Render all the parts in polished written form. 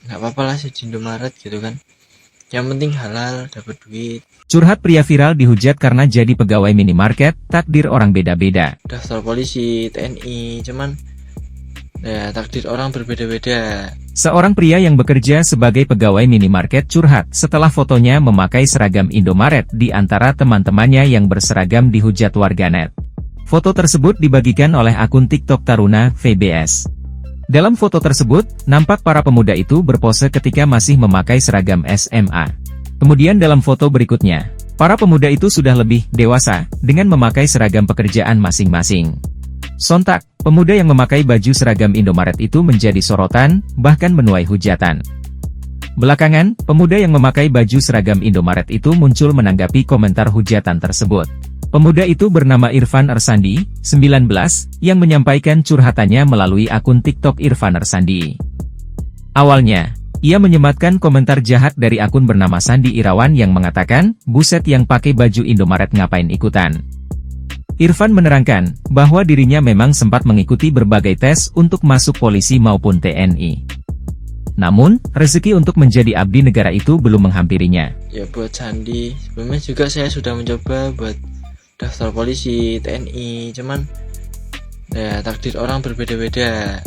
nggak apa-apa lah sih di Indomaret gitu kan. Yang penting halal, dapat duit. Curhat pria viral dihujat karena jadi pegawai minimarket, takdir orang beda-beda. Daftar polisi, TNI, cuman ya takdir orang berbeda-beda. Seorang pria yang bekerja sebagai pegawai minimarket curhat setelah fotonya memakai seragam Indomaret di antara teman-temannya yang berseragam dihujat warganet. Foto tersebut dibagikan oleh akun TikTok Taruna VBS. Dalam foto tersebut, nampak para pemuda itu berpose ketika masih memakai seragam SMA. Kemudian dalam foto berikutnya, para pemuda itu sudah lebih dewasa, dengan memakai seragam pekerjaan masing-masing. Sontak, pemuda yang memakai baju seragam Indomaret itu menjadi sorotan, bahkan menuai hujatan. Belakangan, pemuda yang memakai baju seragam Indomaret itu muncul menanggapi komentar hujatan tersebut. Pemuda itu bernama Irfan Ersandi, 19, yang menyampaikan curhatannya melalui akun TikTok Irfan Ersandi. Awalnya, ia menyematkan komentar jahat dari akun bernama Sandi Irawan yang mengatakan, "Buset yang pakai baju Indomaret ngapain ikutan?" Irfan menerangkan, bahwa dirinya memang sempat mengikuti berbagai tes untuk masuk polisi maupun TNI. Namun, rezeki untuk menjadi abdi negara itu belum menghampirinya. Ya buat Sandi, sebelumnya juga saya sudah mencoba buat daftar polisi, TNI, cuman ya takdir orang berbeda-beda.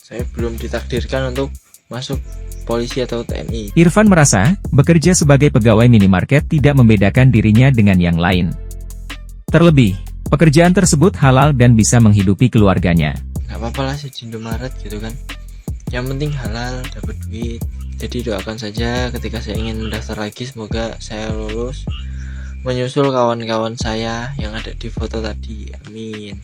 Saya belum ditakdirkan untuk masuk polisi atau TNI. Irfan merasa, bekerja sebagai pegawai minimarket tidak membedakan dirinya dengan yang lain. Terlebih, pekerjaan tersebut halal dan bisa menghidupi keluarganya. Gak apa-apa lah sih di Indomaret gitu kan. Yang penting halal, dapat duit. Jadi doakan saja ketika saya ingin mendaftar lagi, semoga saya lulus menyusul kawan-kawan saya yang ada di foto tadi. Amin.